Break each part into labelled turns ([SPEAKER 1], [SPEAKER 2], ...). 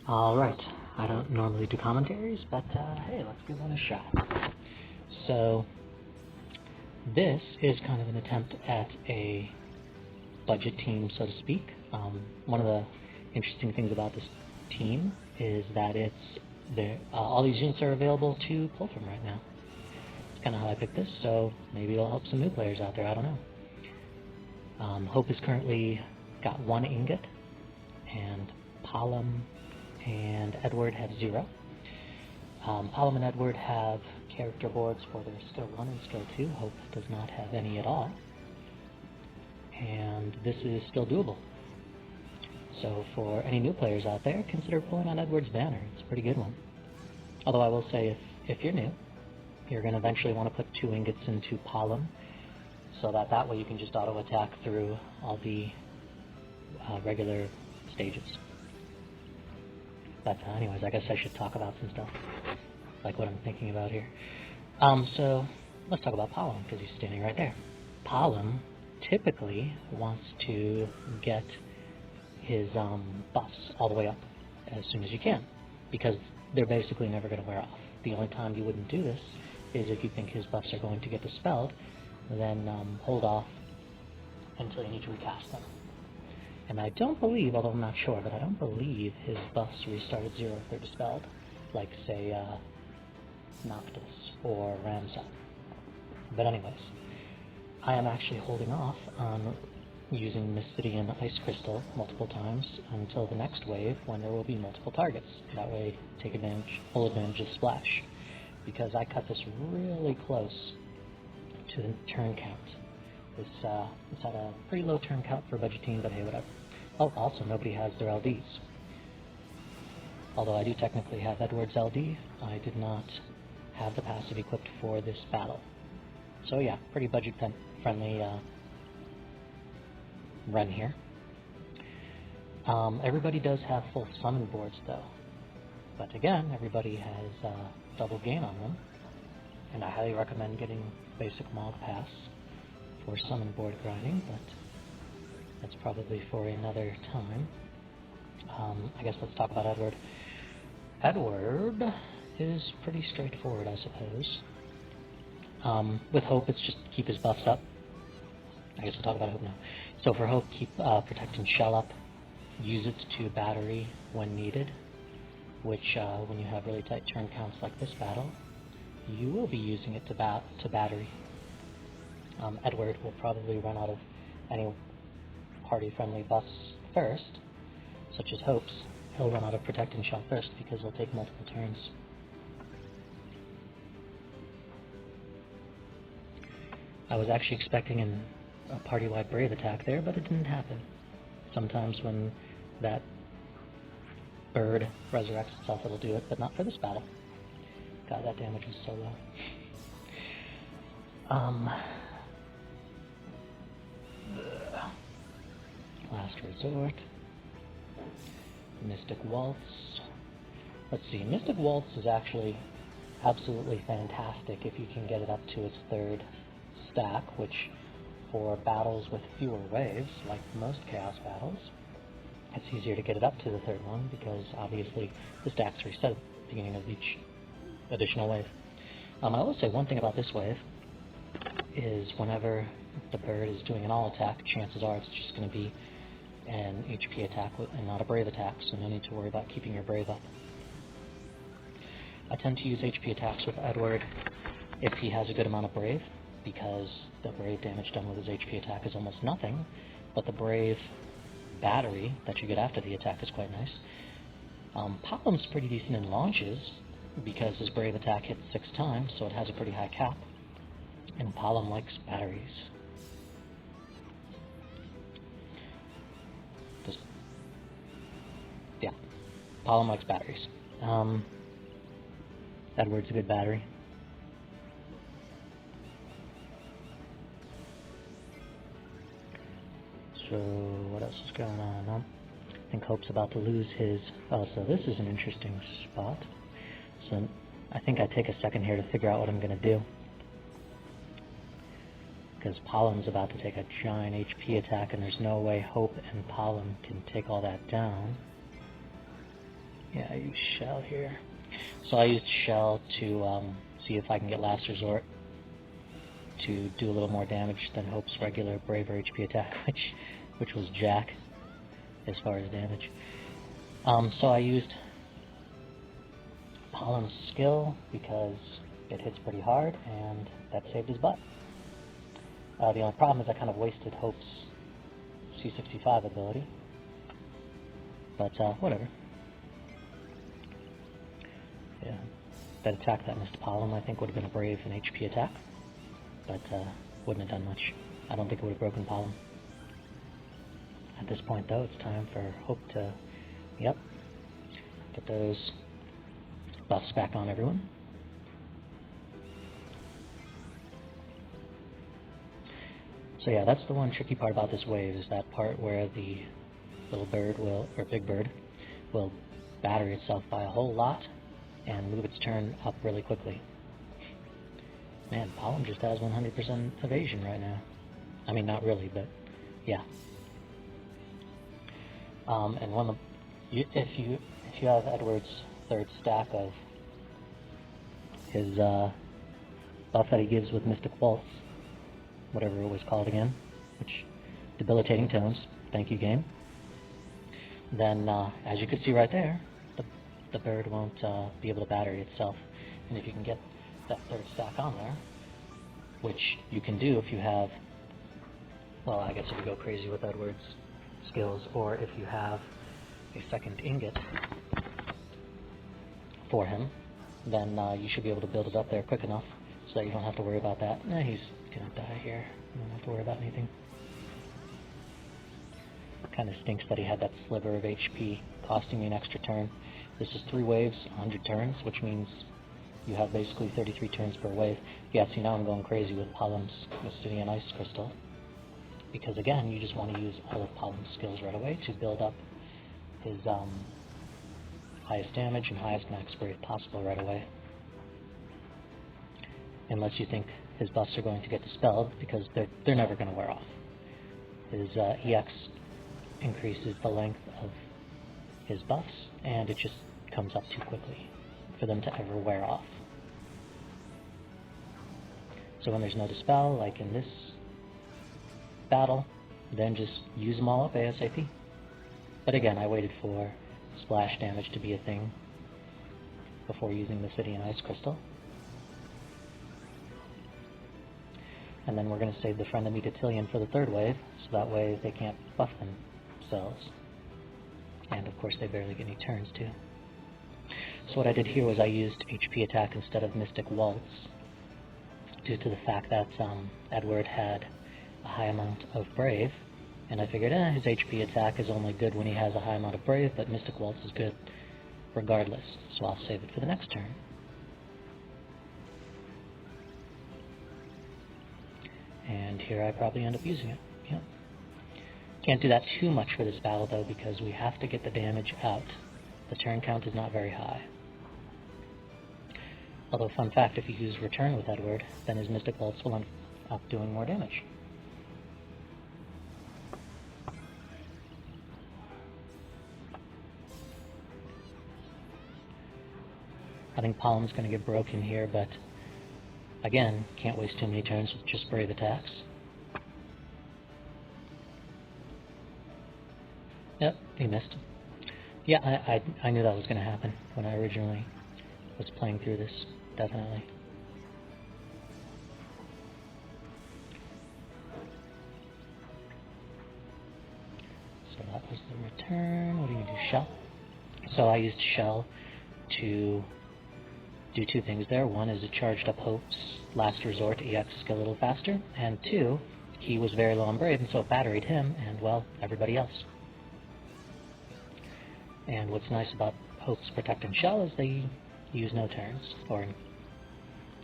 [SPEAKER 1] Alright, I don't normally do commentaries, but hey, let's give one a shot. So, this is kind of an attempt at a budget team, so to speak. One of the interesting things about this team is that all these units are available to pull from right now. It's kind of how I picked this, so maybe it'll help some new players out there, I don't know. Hope has currently got 1 Ingot, and Palom and Edward have 0. Palom and Edward have character boards for their skill 1 and skill 2. Hope does not have any at all. And this is still doable. So for any new players out there, consider pulling on Edward's banner. It's a pretty good one. Although I will say, if you're new, you're going to eventually want to put 2 ingots into Palom, so that way you can just auto-attack through all the regular stages. But anyways, I guess I should talk about some stuff, like what I'm thinking about here. So let's talk about Palom, because he's standing right there. Palom typically wants to get his buffs all the way up as soon as you can, because they're basically never going to wear off. The only time you wouldn't do this is if you think his buffs are going to get dispelled, then hold off until you need to recast them. And I don't believe, although I'm not sure, but I don't believe his buffs restart at 0 if they're dispelled, like, say, Noctis or Ramsat. But anyways, I am actually holding off on using Mystidian Ice Crystal multiple times until the next wave, when there will be multiple targets. That way, take full advantage of Splash, because I cut this really close to the turn count. This had a pretty low turn count for a budget team, but hey, whatever. Oh, also, nobody has their LDs. Although I do technically have Edward's LD, I did not have the passive equipped for this battle. So yeah, pretty budget-friendly run here. Everybody does have full summon boards, though. But again, everybody has double gain on them, and I highly recommend getting basic Mog Pass for summon board grinding, but that's probably for another time. I guess let's talk about Edward. Edward is pretty straightforward, I suppose. With Hope, it's just keep his buffs up. I guess we'll talk about Hope now. So for Hope, keep Protect and Shell up. Use it to battery when needed, which when you have really tight turn counts like this battle, you will be using it to battery. Edward will probably run out of any party-friendly buffs first, such as Hope's. He'll run out of Protect and Shell first because he'll take multiple turns. I was actually expecting a party-wide Brave attack there, but it didn't happen. Sometimes when that bird resurrects itself, it'll do it, but not for this battle. God, that damage was so low. Last Resort. Mystic Waltz. Let's see, Mystic Waltz is actually absolutely fantastic if you can get it up to its 3rd stack, which for battles with fewer waves, like most Chaos battles, it's easier to get it up to the 3rd one, because obviously the stacks reset at the beginning of each additional wave. I will say one thing about this wave is whenever the bird is doing an all attack, chances are it's just going to be an HP attack and not a Brave attack, so no need to worry about keeping your Brave up. I tend to use HP attacks with Edward if he has a good amount of Brave, because the Brave damage done with his HP attack is almost nothing, but the Brave battery that you get after the attack is quite nice. Palom's pretty decent in launches, because his Brave attack hits 6 times, so it has a pretty high cap, and Palom likes batteries. Yeah, Palom likes batteries. Edward's a good battery. So what else is going on? I think Hope's about to lose his... Oh, so this is an interesting spot. So I think I take a second here to figure out what I'm going to do, because Palom's about to take a giant HP attack, and there's no way Hope and Palom can take all that down. Yeah, I use Shell here. So I used Shell to see if I can get Last Resort to do a little more damage than Hope's regular Brave or HP attack, which was Jack as far as damage. So I used Palom's skill because it hits pretty hard, and that saved his butt. The only problem is I kind of wasted Hope's C65 ability, but whatever. Yeah, that attack that missed Palom I think would have been a Brave and HP attack, but wouldn't have done much. I don't think it would have broken Palom. At this point though, it's time for Hope to, yep, get those buffs back on everyone. So yeah, that's the one tricky part about this wave, is that part where the little bird will, or big bird, will battery itself by a whole lot and move its turn up really quickly. Man, Palom just has 100% evasion right now. I mean, not really, but yeah. And one of the, if you have Edward's third stack of his buff that he gives with Mystic Waltz, whatever it was called again, which debilitating tones, thank you game, then as you can see right there, the bird won't be able to battery itself. And if you can get that third stack on there, which you can do if you have, well, I guess if you go crazy with Edward's skills, or if you have a second ingot for him, then you should be able to build it up there quick enough so that you don't have to worry about that. He's gonna die here. You don't have to worry about anything. Kind of stinks that he had that sliver of HP costing me an extra turn. This is 3 waves, 100 turns, which means you have basically 33 turns per wave. Yeah, see, now I'm going crazy with Palom's Mystidian Ice Crystal, because again, you just want to use all of Palom's skills right away to build up his highest damage and highest max brave possible right away. Unless you think his buffs are going to get dispelled, because they're never going to wear off. His EX increases the length of his buffs, and it just comes up too quickly for them to ever wear off. So when there's no dispel, like in this battle, then just use them all up ASAP. But again, I waited for splash damage to be a thing before using the Mystidian Ice Crystal. And then we're going to save the Friend of Meteor for the third wave, so that way they can't buff themselves. And of course they barely get any turns too. So what I did here was I used HP attack instead of Mystic Waltz, due to the fact that Edward had a high amount of Brave, and I figured his HP attack is only good when he has a high amount of Brave, but Mystic Waltz is good regardless, so I'll save it for the next turn. And here I probably end up using it. Yep. Can't do that too much for this battle though, because we have to get the damage out. The turn count is not very high. Although, fun fact, if you use Return with Edward, then his Mystic Waltz will end up doing more damage. I think Palom's going to get broken here, but again, can't waste too many turns with just Brave attacks. Yep, he missed. Yeah, I knew that was going to happen when I originally was playing through this, definitely. So that was the return. What do you do? Shell? So I used Shell to do 2 things there. One is it charged up Hope's Last Resort EX skill a little faster, and 2, he was very low on Brave, and so it batteried him, and, well, everybody else. And what's nice about Hope's Protect and Shell is they use no turns, or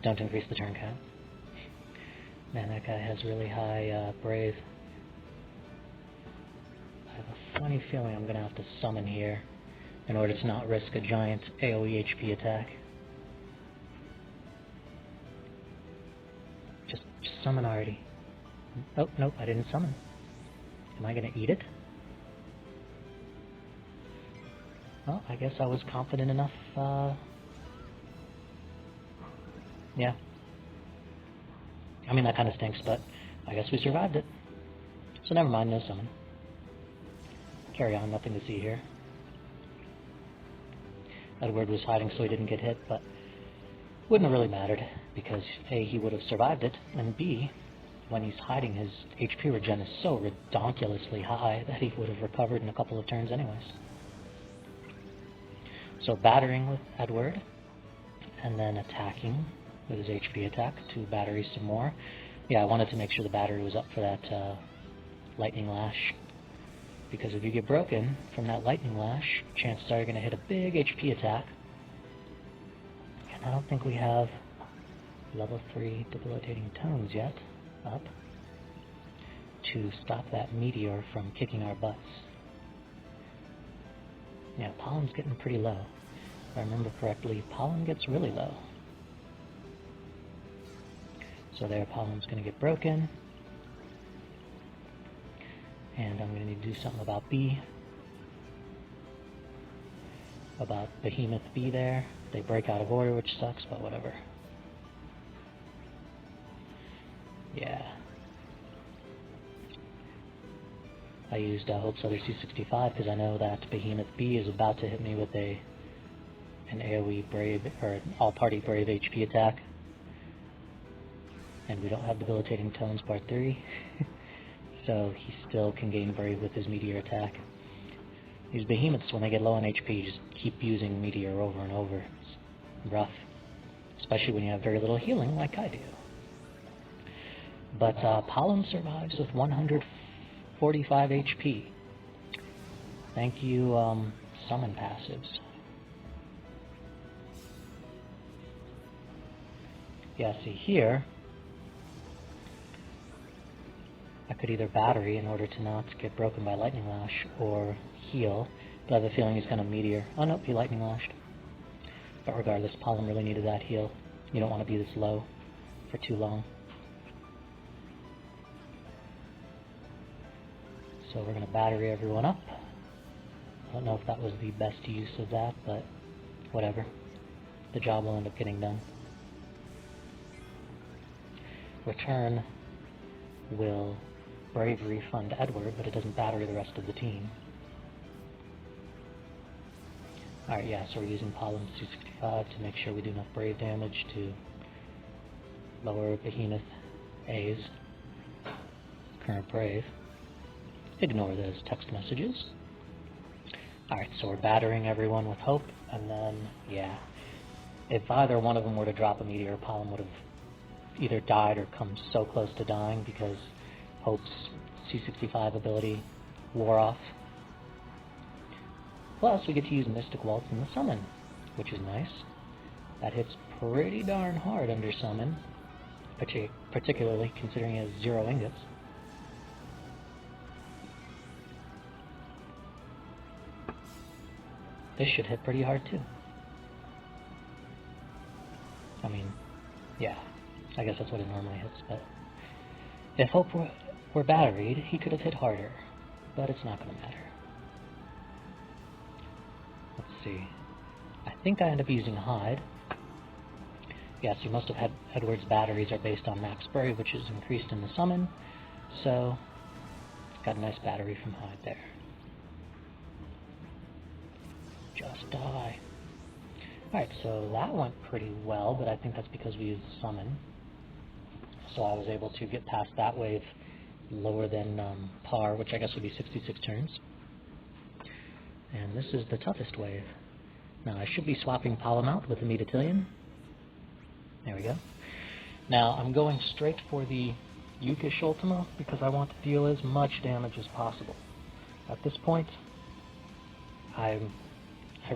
[SPEAKER 1] don't increase the turn count. Man, that guy has really high Brave. I have a funny feeling I'm going to have to summon here in order to not risk a giant AoE HP attack. Just summon already. Oh, nope, I didn't summon. Am I going to eat it? Well, I guess I was confident enough, yeah. I mean, that kind of stinks, but I guess we survived it. So never mind, no summon. Carry on, nothing to see here. Edward was hiding so he didn't get hit, but wouldn't have really mattered, because A, he would have survived it, and B, when he's hiding, his HP regen is so redonkulously high that he would have recovered in a couple of turns anyways. So battering with Edward, and then attacking with his HP attack to battery some more. Yeah, I wanted to make sure the battery was up for that lightning lash, because if you get broken from that lightning lash, chances are you're going to hit a big HP attack. And I don't think we have level 3 debilitating tones yet up to stop that Meteor from kicking our butts. Yeah, Palom's getting pretty low. If I remember correctly, Palom gets really low. So there, Palom's going to get broken. And I'm going to need to do something about B. About Behemoth B there. They break out of order, which sucks, but whatever. Yeah. I used Hope's other C65 because I know that Behemoth B is about to hit me with an AoE Brave, or an all-party Brave HP attack. And we don't have Debilitating Tones Part 3. So he still can gain Brave with his Meteor attack. These Behemoths, when they get low on HP, just keep using Meteor over and over. It's rough. Especially when you have very little healing, like I do. But Palom survives with 145 HP. Thank you, summon passives. Yeah, see here, I could either battery in order to not get broken by Lightning Lash, or heal, but I have a feeling he's going to Meteor. Oh no, he Lightning Lashed. But regardless, Palom really needed that heal. You don't want to be this low for too long. So we're going to battery everyone up. I don't know if that was the best use of that, but whatever. The job will end up getting done. Return will Brave refund Edward, but it doesn't battery the rest of the team. Alright, yeah, so we're using Palom's C65 to make sure we do enough Brave damage to lower Behemoth A's current Brave. Ignore those text messages. Alright, so we're battering everyone with Hope, and then, yeah, if either one of them were to drop a Meteor, Palom would have either died or come so close to dying because Hope's C65 ability wore off. Plus, we get to use Mystic Waltz in the summon, which is nice. That hits pretty darn hard under summon, particularly considering it has 0 ingots. This should hit pretty hard too. I mean, yeah, I guess that's what it normally hits, but if Hope were batteried, he could have hit harder, but it's not going to matter. Let's see. I think I end up using Hide. Yes, you must have had Edward's batteries are based on max Brave, which is increased in the summon, so got a nice battery from Hide there. Just die. Alright, so that went pretty well, but I think that's because we used summon. So I was able to get past that wave lower than par, which I guess would be 66 turns. And this is the toughest wave. Now I should be swapping Palom out with the Meteor. There we go. Now I'm going straight for the Yukish Ultima because I want to deal as much damage as possible. At this point, I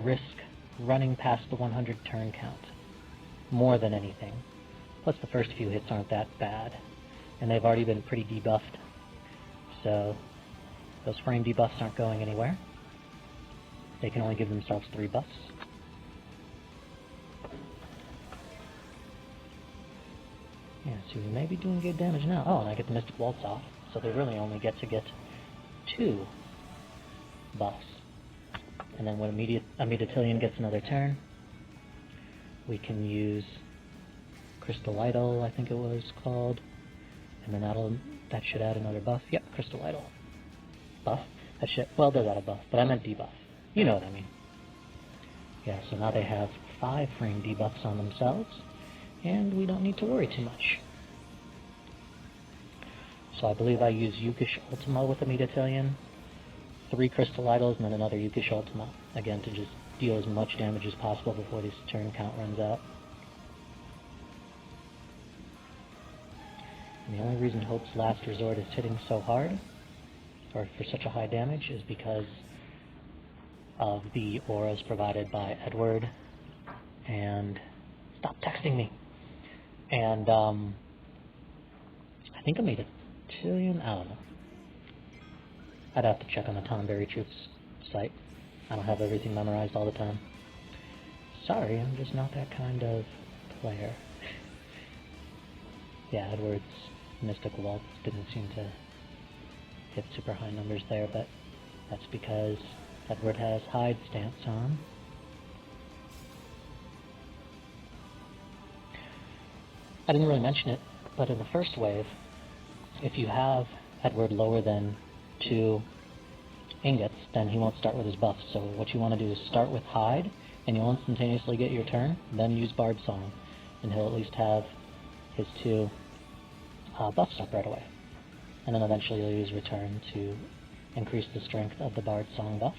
[SPEAKER 1] risk running past the 100 turn count more than anything. Plus the first few hits aren't that bad, and they've already been pretty debuffed, so those frame debuffs aren't going anywhere. They can only give themselves 3 buffs. Yeah, so we may be doing good damage now. Oh, and I get the Mystic Waltz off, so they really only get to get 2 buffs. And then when a Meteor gets another turn, we can use Crystal Idol, I think it was called, and then that should add another buff. Yep, Crystal Idol. Buff? That should, well, does add a buff, but I meant debuff. You know what I mean. Yeah, so now they have 5 frame debuffs on themselves, and we don't need to worry too much. So I believe I use Yukish Ultima with the Meteor, 3 Crystal Idols, and then another Yukish Ultima, again, to just deal as much damage as possible before this turn count runs out. And the only reason Hope's Last Resort is hitting so hard, or for such a high damage, is because of the auras provided by Edward, and stop texting me, and I think I made a tillion, I don't know. I'd have to check on the Tonberry Troops site. I don't have everything memorized all the time. Sorry, I'm just not that kind of player. Yeah, Edward's Mystic Waltz didn't seem to hit super high numbers there, but that's because Edward has Hide stance on. I didn't really mention it, but in the first wave, if you have Edward lower than 2 ingots, then he won't start with his buffs. So what you want to do is start with Hide, and you'll instantaneously get your turn, then use Bard Song, and he'll at least have his 2 buffs up right away. And then eventually you'll use Return to increase the strength of the Bard Song buff.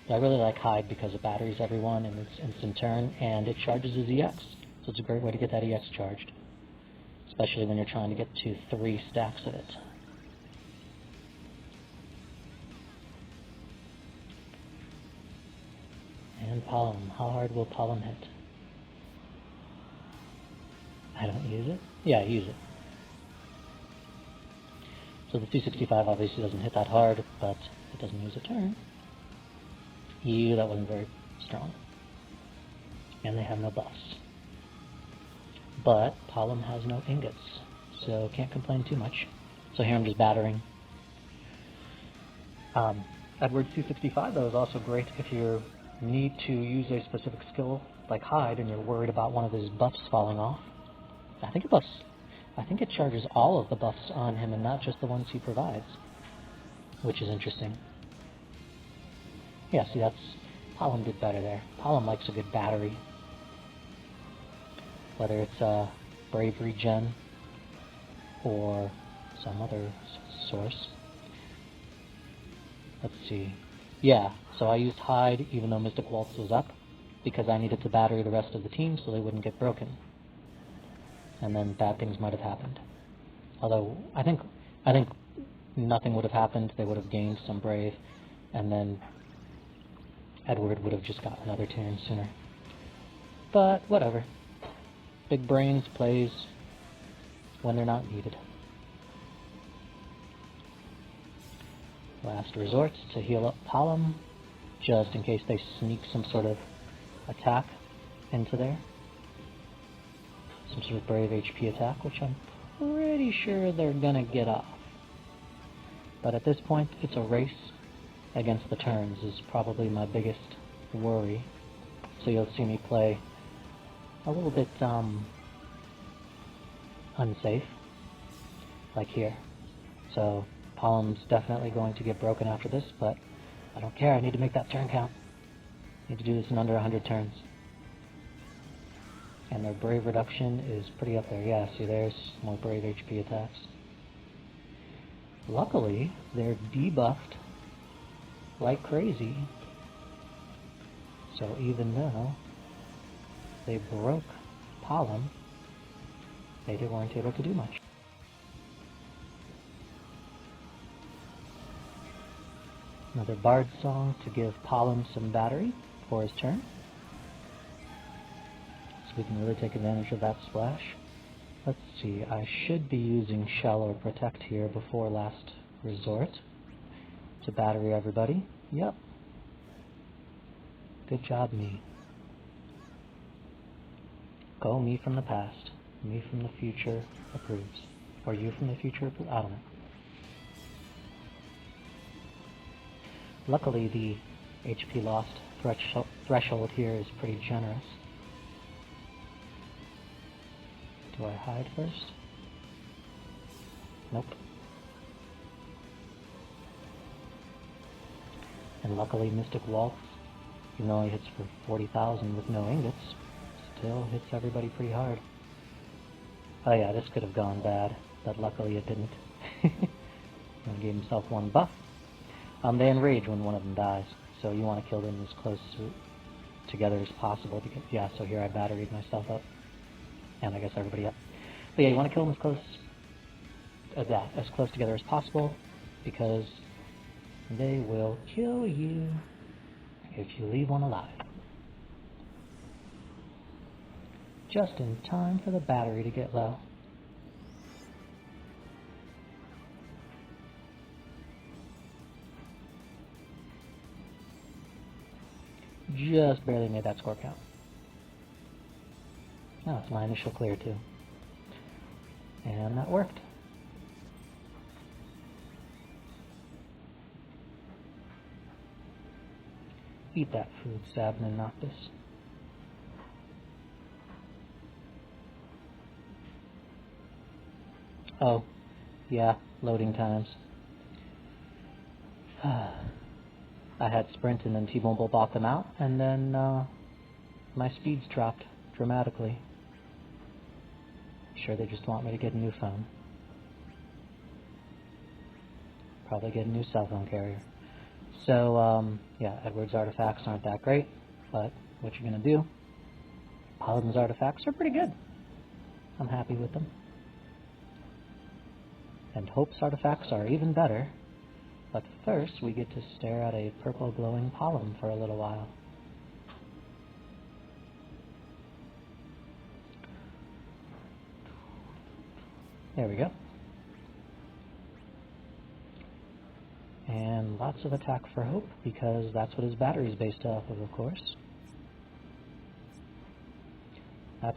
[SPEAKER 1] But I really like Hide because it batteries everyone in its instant turn, and it charges his EX. So it's a great way to get that EX charged, especially when you're trying to get to 3 stacks of it. And Palom. How hard will Palom hit? I don't use it? Yeah, I use it. So the 265 obviously doesn't hit that hard, but it doesn't use a turn. Ew, that wasn't very strong. And they have no buffs. But Palom has no ingots, so can't complain too much. So here I'm just battering. Edward's 265 though is also great if you need to use a specific skill like Hide and you're worried about one of his buffs falling off. I think it charges all of the buffs on him and not just the ones he provides, which is interesting. Yeah, see, Palom did better there. Palom likes a good battery, whether it's a Brave Regen or some other source. Let's see. Yeah, so I used Hide even though Mystic Waltz was up, because I needed to battery the rest of the team so they wouldn't get broken. And then bad things might have happened. Although I think nothing would have happened. They would have gained some Brave, and then Edward would have just got another turn sooner. But whatever. Big Brains plays when they're not needed. Last resort to heal up Palom, just in case they sneak some sort of attack into there. Some sort of Brave HP attack, which I'm pretty sure they're gonna get off. But at this point, it's a race against the turns is probably my biggest worry. So you'll see me play a little bit unsafe, like here. So Palom's definitely going to get broken after this, but I don't care. I need to make that turn count. I need to do this in under 100 turns. And their Brave reduction is pretty up there. Yeah, see, there's more Brave HP attacks. Luckily, they're debuffed like crazy. So even though they broke Palom, they weren't able to do much. Another Bard Song to give Palom some battery for his turn. So we can really take advantage of that splash. Let's see, I should be using Shell or Protect here before last resort to battery everybody. Yep. Good job, me. Go me from the past. Me from the future approves. Or you from the future approves? I don't know. Luckily, the HP lost threshold here is pretty generous. Do I hide first? Nope. And luckily, Mystic Waltz, even though he hits for 40,000 with no ingots, still hits everybody pretty hard. Oh yeah, this could have gone bad, but luckily it didn't. He gave himself one buff. They enrage when one of them dies, so you want to kill them as close together as possible. Because, yeah, so here I batteried myself up, and I guess everybody up. But yeah, you want to kill them as close together as possible, because they will kill you if you leave one alive. Just in time for the battery to get low. Just barely made that score count. Oh, it's my initial clear too. And that worked. Eat that food, Sabin and Noctis. Oh, yeah, loading times. I had sprint and then T-Mobile bought them out, and then my speeds dropped dramatically. Sure, they just want me to get a new phone. Probably get a new cell phone carrier. So, yeah, Edward's artifacts aren't that great, but what you're going to do, Palom's artifacts are pretty good. I'm happy with them. And Hope's artifacts are even better, but first we get to stare at a purple glowing Palom for a little while. There we go. And lots of attack for Hope, because that's what his battery is based off of course.